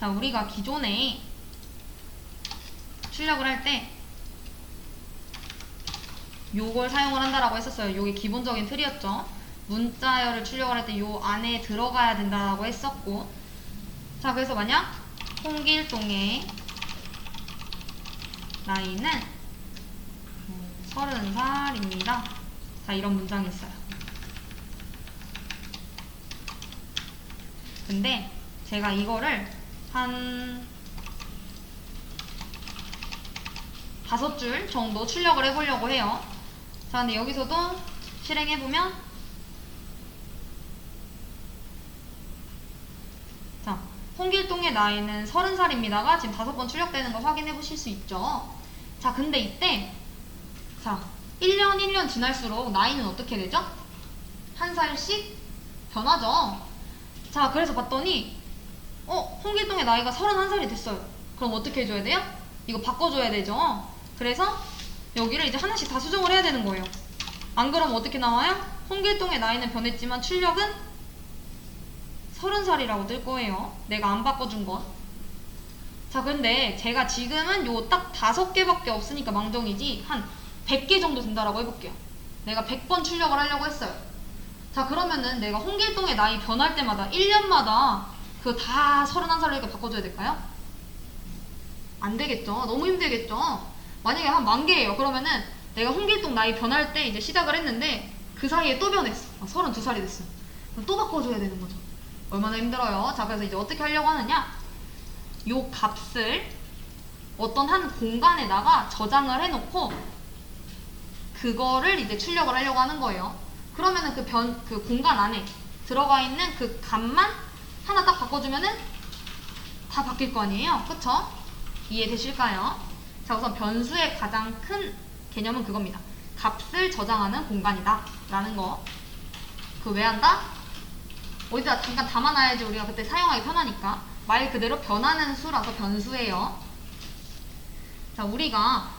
자, 우리가 기존에 출력을 할 때 요걸 사용을 한다라고 했었어요. 요게 기본적인 틀이었죠. 문자열을 출력을 할 때 요 안에 들어가야 된다라고 했었고, 자, 그래서 만약 홍길동의 나이는 30살입니다. 자, 이런 문장이 있어요. 근데 제가 이거를 한 5줄 정도 출력을 해보려고 해요. 자, 근데 여기서도 실행해보면, 자, 홍길동의 나이는 30살입니다가 지금 5번 출력되는 거 확인해보실 수 있죠. 자, 근데 이때, 자, 1년 지날수록 나이는 어떻게 되죠? 한 살씩 변하죠. 자, 그래서 봤더니 홍길동의 나이가 31살이 됐어요. 그럼 어떻게 해줘야 돼요? 이거 바꿔줘야 되죠. 그래서 여기를 이제 하나씩 다 수정을 해야 되는 거예요. 안 그러면 어떻게 나와요? 홍길동의 나이는 변했지만 출력은 30살이라고 뜰 거예요. 내가 안 바꿔준 건. 자, 근데 제가 지금은 요 딱 5개밖에 없으니까 망정이지 한 100개 정도 된다라고 해볼게요. 내가 100번 출력을 하려고 했어요. 자, 그러면은 내가 홍길동의 나이 변할 때마다 1년마다 그거 다 31살로 이렇게 바꿔줘야 될까요? 안 되겠죠. 너무 힘들겠죠. 만약에 한 10,000개예요. 그러면은 내가 홍길동 나이 변할 때 이제 시작을 했는데 그 사이에 또 변했어. 32살이 됐어. 그럼 또 바꿔줘야 되는 거죠. 얼마나 힘들어요. 자, 그래서 이제 어떻게 하려고 하느냐, 요 값을 어떤 한 공간에다가 저장을 해놓고 그거를 이제 출력을 하려고 하는 거예요. 그러면은 그 공간 안에 들어가 있는 그 값만 하나 딱 바꿔주면은 다 바뀔 거 아니에요. 그쵸? 이해되실까요? 자, 우선 변수의 가장 큰 개념은 그겁니다. 값을 저장하는 공간이다 라는 거. 그 왜 한다? 어디다 잠깐 담아놔야지 우리가 그때 사용하기 편하니까. 말 그대로 변하는 수라서 변수예요. 자, 우리가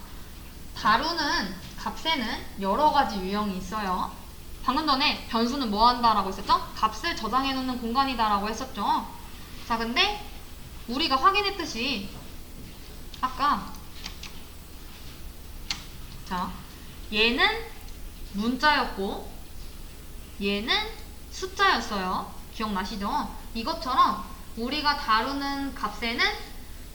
다루는 값에는 여러 가지 유형이 있어요. 방금 전에 변수는 뭐 한다라고 했었죠? 값을 저장해 놓는 공간이다라고 했었죠. 자, 근데 우리가 확인했듯이 아까, 자, 얘는 문자였고 얘는 숫자였어요. 기억나시죠? 이것처럼 우리가 다루는 값에는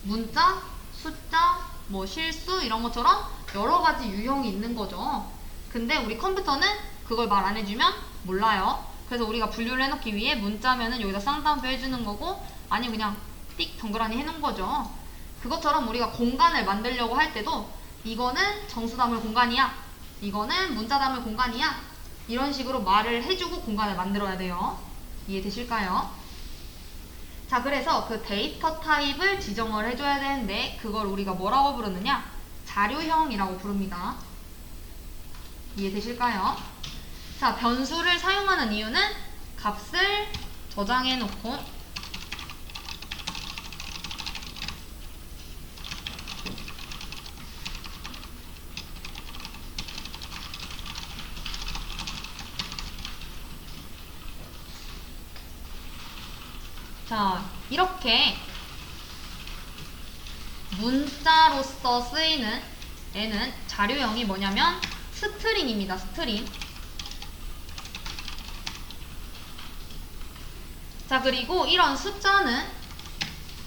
문자, 숫자, 뭐 실수 이런 것처럼 여러 가지 유형이 있는 거죠. 근데 우리 컴퓨터는 그걸 말 안 해주면 몰라요. 그래서 우리가 분류를 해놓기 위해 문자면은 여기다 쌍따옴표 해주는 거고, 아니면 그냥 띡 덩그라니 해놓은 거죠. 그것처럼 우리가 공간을 만들려고 할 때도 이거는 정수 담을 공간이야, 이거는 문자 담을 공간이야, 이런 식으로 말을 해주고 공간을 만들어야 돼요. 이해되실까요? 자, 그래서 그 데이터 타입을 지정을 해줘야 되는데 그걸 우리가 뭐라고 부르느냐? 자료형이라고 부릅니다. 이해되실까요? 자, 변수를 사용하는 이유는 값을 저장해 놓고 자, 이렇게 문자로서 쓰이는 애는 자료형이 뭐냐면 스트링입니다. 스트링. 자, 그리고 이런 숫자는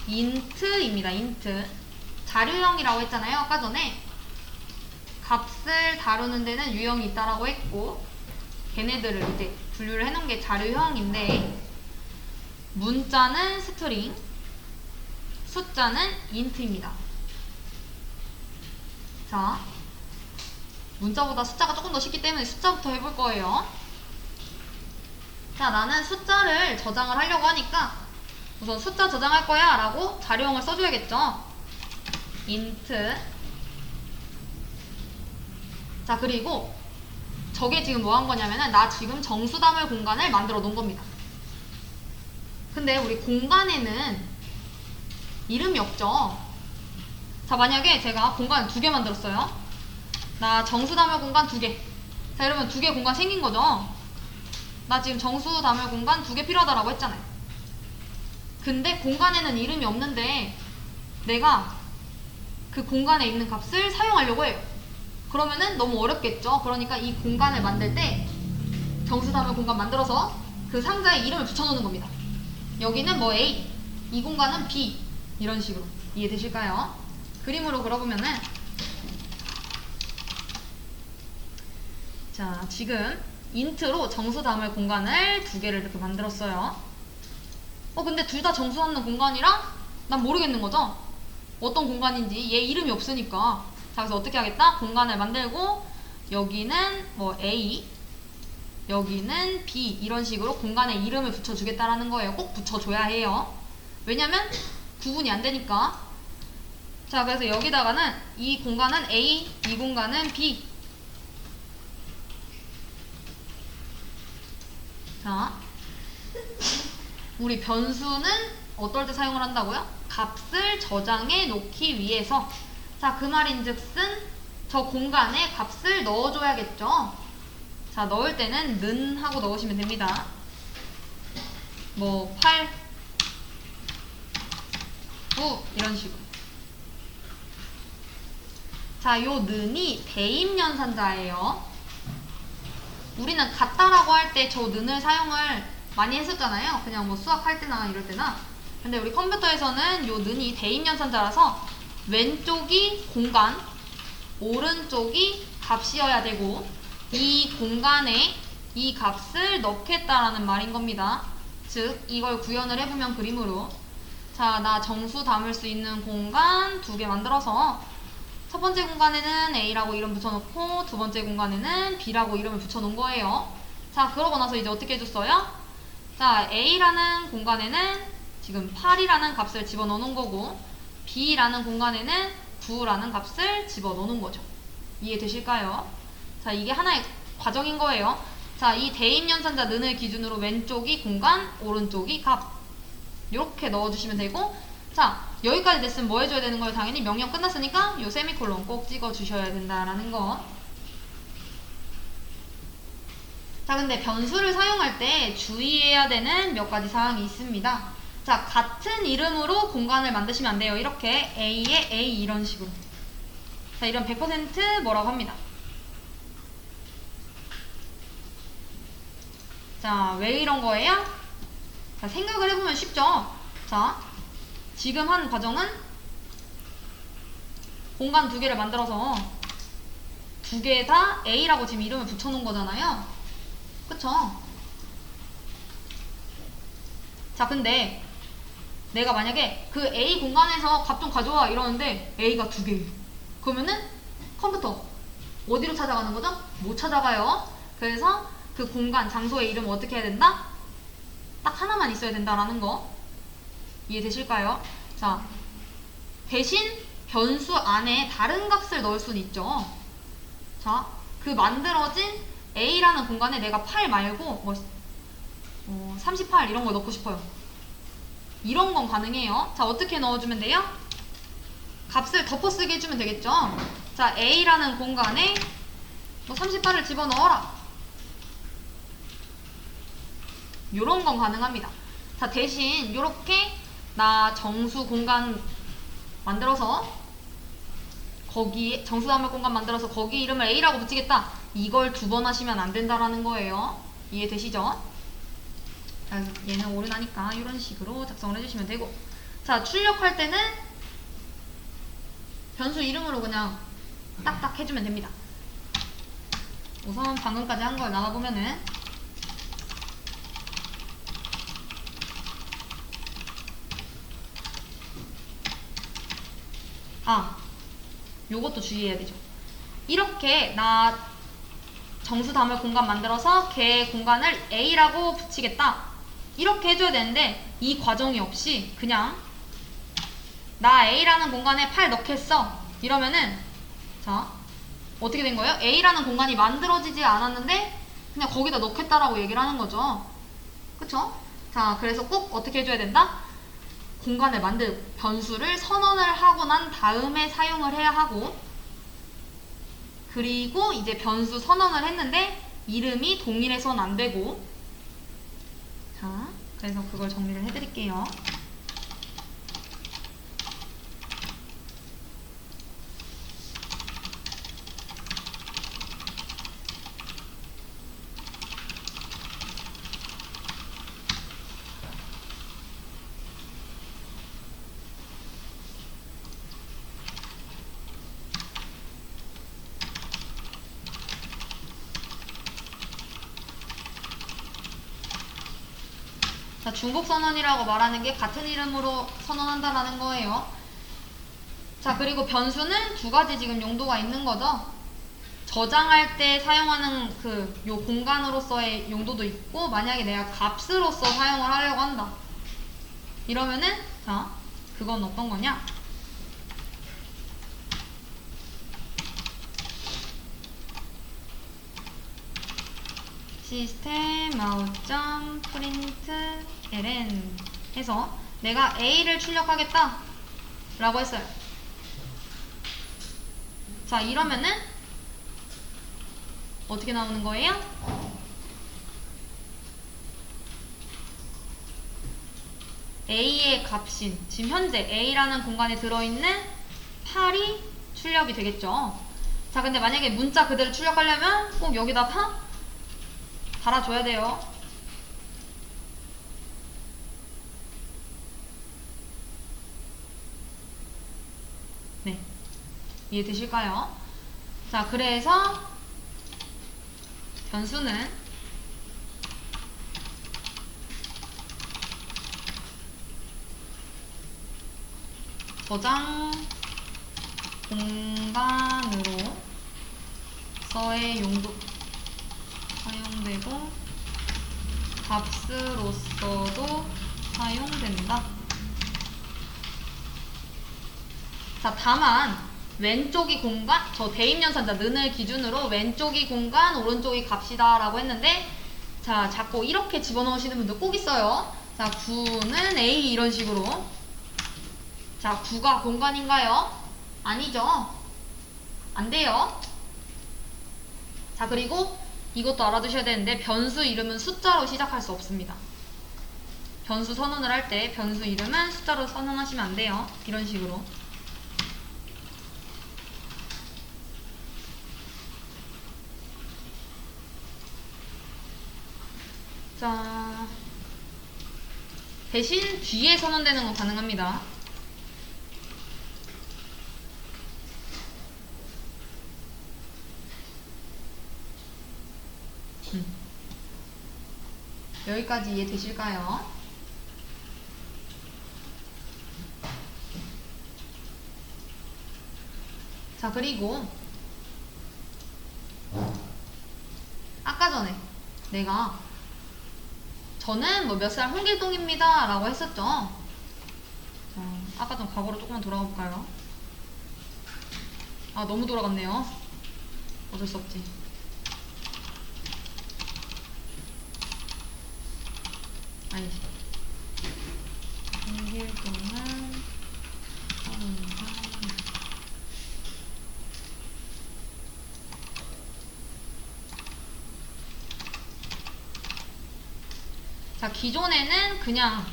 인트입니다. 인트. 자료형이라고 했잖아요. 아까 전에 값을 다루는 데는 유형이 있다라고 했고, 걔네들을 이제 분류를 해놓은 게 자료형인데, 문자는 스트링, 숫자는 인트입니다. 자, 문자보다 숫자가 조금 더 쉽기 때문에 숫자부터 해볼 거예요. 자, 나는 숫자를 저장을 하려고 하니까 우선 숫자 저장할 거야 라고 자료형을 써줘야겠죠. int. 자, 그리고 저게 지금 뭐 한 거냐면은 나 지금 정수 담을 공간을 만들어 놓은 겁니다. 근데 우리 공간에는 이름이 없죠. 자, 만약에 제가 공간 2개 만들었어요. 나 정수 담을 공간 2개. 자, 이러면 2개 공간 생긴 거죠. 나 지금 정수 담을 공간 2개 필요하다라고 했잖아요. 근데 공간에는 이름이 없는데 내가 그 공간에 있는 값을 사용하려고 해요. 그러면은 너무 어렵겠죠. 그러니까 이 공간을 만들 때 정수담을 공간 만들어서 그 상자에 이름을 붙여놓는 겁니다. 여기는 뭐 A, 이 공간은 B, 이런 식으로. 이해되실까요? 그림으로 그려보면은, 자, 지금 인트로 정수 담을 공간을 두 개를 이렇게 만들었어요. 근데 둘 다 정수 넣는 공간이랑 난 모르겠는 거죠? 어떤 공간인지. 얘 이름이 없으니까. 자, 그래서 어떻게 하겠다? 공간을 만들고 여기는 뭐 A, 여기는 B, 이런 식으로 공간에 이름을 붙여주겠다라는 거예요. 꼭 붙여줘야 해요. 왜냐면 구분이 안 되니까. 자, 그래서 여기다가는 이 공간은 A, 이 공간은 B. 자, 우리 변수는 어떨 때 사용을 한다고요? 값을 저장해 놓기 위해서. 자, 그 말인즉슨 저 공간에 값을 넣어줘야겠죠. 자, 넣을 때는 는 하고 넣으시면 됩니다. 뭐 8, 9 이런 식으로. 자, 요 는이 대입연산자예요. 우리는 같다라고 할 때 저 는을 사용을 많이 했었잖아요. 그냥 뭐 수학할 때나 이럴 때나. 근데 우리 컴퓨터에서는 요 는이 대입연산자라서 왼쪽이 공간, 오른쪽이 값이어야 되고 이 공간에 이 값을 넣겠다라는 말인 겁니다. 즉 이걸 구현을 해보면 그림으로, 자, 나 정수 담을 수 있는 공간 두 개 만들어서 첫 번째 공간에는 A라고 이름 붙여놓고 두 번째 공간에는 B라고 이름을 붙여놓은 거예요. 자, 그러고 나서 이제 어떻게 해줬어요? 자, A라는 공간에는 지금 8이라는 값을 집어넣는 거고 B라는 공간에는 9라는 값을 집어넣는 거죠. 이해되실까요? 자, 이게 하나의 과정인 거예요. 자, 이 대입연산자 는을 기준으로 왼쪽이 공간, 오른쪽이 값. 이렇게 넣어주시면 되고, 자, 여기까지 됐으면 뭐 해줘야 되는 거예요? 당연히 명령 끝났으니까 요 세미콜론 꼭 찍어주셔야 된다라는 거. 자, 근데 변수를 사용할 때 주의해야 되는 몇 가지 사항이 있습니다. 자, 같은 이름으로 공간을 만드시면 안 돼요. 이렇게 A에 A 이런 식으로. 자, 이런 100% 뭐라고 합니다. 자, 왜 이런 거예요? 자, 생각을 해보면 쉽죠? 자, 지금 한 과정은 공간 두 개를 만들어서 두 개 다 A라고 지금 이름을 붙여놓은 거잖아요. 그쵸? 자, 근데 내가 만약에 그 A 공간에서 값 좀 가져와 이러는데 A가 두 개예요. 그러면은 컴퓨터 어디로 찾아가는 거죠? 못 찾아가요. 그래서 그 공간, 장소의 이름을 어떻게 해야 된다? 딱 하나만 있어야 된다라는 거. 이해되실까요? 자, 대신 변수 안에 다른 값을 넣을 수는 있죠. 자, 그 만들어진 A라는 공간에 내가 8 말고 뭐 38 이런 거 넣고 싶어요. 이런 건 가능해요. 자, 어떻게 넣어주면 돼요? 값을 덮어쓰기 해주면 되겠죠. 자, A라는 공간에 뭐 38을 집어넣어라. 요런 건 가능합니다. 자, 대신 요렇게 나 정수 공간 만들어서 거기에 정수 담을 공간 만들어서 거기 이름을 A라고 붙이겠다. 이걸 두 번 하시면 안 된다라는 거예요. 이해되시죠? 자, 얘는 오류나니까 이런 식으로 작성을 해주시면 되고, 자, 출력할 때는 변수 이름으로 그냥 딱딱 해주면 됩니다. 우선 방금까지 한 걸 나가보면은, 요것도 주의해야 되죠. 이렇게 나 정수 담을 공간 만들어서 걔 공간을 A라고 붙이겠다. 이렇게 해줘야 되는데 이 과정이 없이 그냥 나 A라는 공간에 8 넣겠어. 이러면은, 자, 어떻게 된 거예요? A라는 공간이 만들어지지 않았는데 그냥 거기다 넣겠다라고 얘기를 하는 거죠. 그쵸? 자, 그래서 꼭 어떻게 해줘야 된다? 공간을 변수를 선언을 하고 난 다음에 사용을 해야 하고, 그리고 이제 변수 선언을 했는데 이름이 동일해서는 안 되고. 자, 그래서 그걸 정리를 해드릴게요. 자, 중복 선언이라고 말하는 게 같은 이름으로 선언한다라는 거예요. 자, 그리고 변수는 두 가지 지금 용도가 있는 거죠. 저장할 때 사용하는 요 공간으로서의 용도도 있고, 만약에 내가 값으로서 사용을 하려고 한다. 이러면은, 자, 그건 어떤 거냐? 시스템 out.println 해서 내가 A를 출력하겠다 라고 했어요. 자, 이러면은 어떻게 나오는 거예요? A의 값인, 지금 현재 A라는 공간에 들어있는 8이 출력이 되겠죠. 자, 근데 만약에 문자 그대로 출력하려면 꼭 여기다가 달아줘야 돼요. 네, 이해되실까요? 자, 그래서 변수는 저장 공간으로서의 용도 사용되고 값으로서도 사용된다. 자, 다만 왼쪽이 공간, 저 대입연산자 는을 기준으로 왼쪽이 공간, 오른쪽이 값이다 라고 했는데, 자, 자꾸 이렇게 집어넣으시는 분들 꼭 있어요. 자, 9는 A 이런 식으로. 자, 9가 공간인가요? 아니죠. 안 돼요. 자, 그리고 이것도 알아두셔야 되는데, 변수 이름은 숫자로 시작할 수 없습니다. 변수 선언을 할 때 변수 이름은 숫자로 선언하시면 안 돼요. 이런 식으로. 자, 대신 뒤에 선언되는 건 가능합니다. 여기까지 이해되실까요? 자, 그리고 아까 전에 내가 저는 뭐 몇 살 홍길동입니다 라고 했었죠. 아까 전 과거로 조금만 돌아가 볼까요? 아, 너무 돌아갔네요. 어쩔 수 없지. 아니지. 홍길동은 자, 기존에는 그냥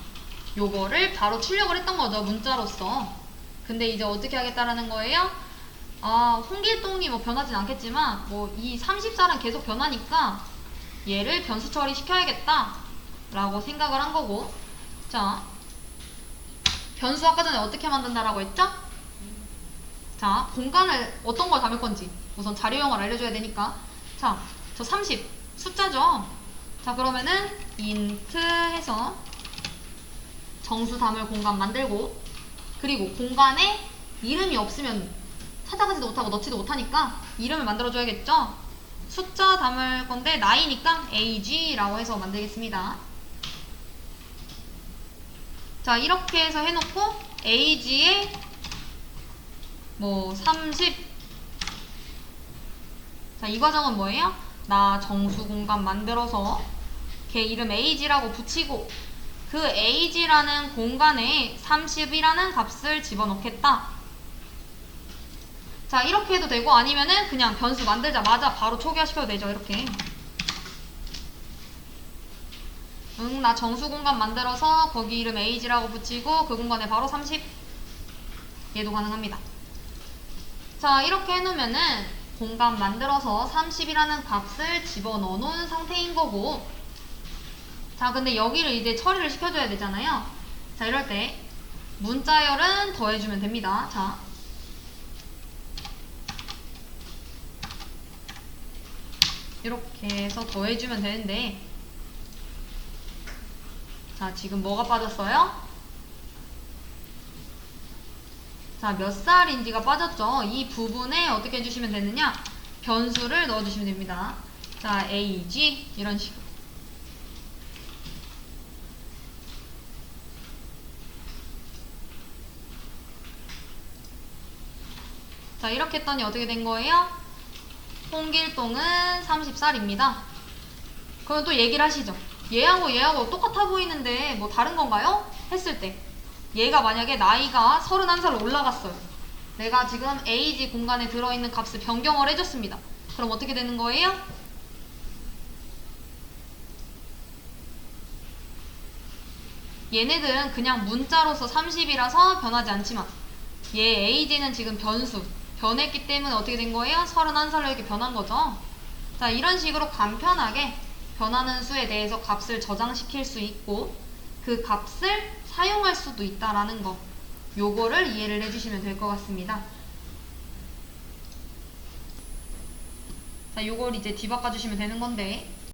요거를 바로 출력을 했던 거죠, 문자로서. 근데 이제 어떻게 하겠다라는 거예요? 아, 홍길동이 뭐 변하진 않겠지만 뭐 이 34는 계속 변하니까 얘를 변수 처리 시켜야겠다 라고 생각을 한 거고. 자, 변수 아까 전에 어떻게 만든다라고 했죠? 자, 공간을 어떤 걸 담을 건지 우선 자료형을 알려줘야 되니까. 자, 저 30 숫자죠. 자, 그러면은 int 해서 정수 담을 공간 만들고, 그리고 공간에 이름이 없으면 찾아가지도 못하고 넣지도 못하니까 이름을 만들어줘야겠죠. 숫자 담을 건데 나이니까 ag라고 해서 만들겠습니다. 자, 이렇게 해서 해놓고 age에 뭐 30. 자, 이 과정은 뭐예요? 나 정수 공간 만들어서 걔 이름 ag라고 붙이고 그 ag라는 공간에 30이라는 값을 집어넣겠다. 자, 이렇게 해도 되고, 아니면은 그냥 변수 만들자마자 바로 초기화시켜도 되죠. 이렇게. 나 정수 공간 만들어서 거기 이름 ag라고 붙이고 그 공간에 바로 30. 얘도 가능합니다. 자, 이렇게 해놓으면은 공간 만들어서 30이라는 값을 집어넣어 놓은 상태인 거고. 자, 근데 여기를 이제 처리를 시켜줘야 되잖아요. 자, 이럴 때 문자열은 더해주면 됩니다. 자, 이렇게 해서 더해주면 되는데, 자, 지금 뭐가 빠졌어요? 자, 몇 살인지가 빠졌죠? 이 부분에 어떻게 해주시면 되느냐? 변수를 넣어주시면 됩니다. 자, age 이런 식으로. 자, 이렇게 했더니 어떻게 된 거예요? 홍길동은 30살입니다. 그럼 또 얘기를 하시죠. 얘하고 똑같아 보이는데 뭐 다른 건가요? 했을 때 얘가 만약에 나이가 31살로 올라갔어요. 내가 지금 age 공간에 들어있는 값을 변경을 해줬습니다. 그럼 어떻게 되는 거예요? 얘네들은 그냥 문자로서 30이라서 변하지 않지만 얘 age는 지금 변했기 때문에 어떻게 된 거예요? 31살로 이렇게 변한 거죠. 자, 이런 식으로 간편하게 변하는 수에 대해서 값을 저장시킬 수 있고 그 값을 사용할 수도 있다라는 거, 요거를 이해를 해주시면 될 것 같습니다. 자, 요걸 이제 뒤바꿔 주시면 되는 건데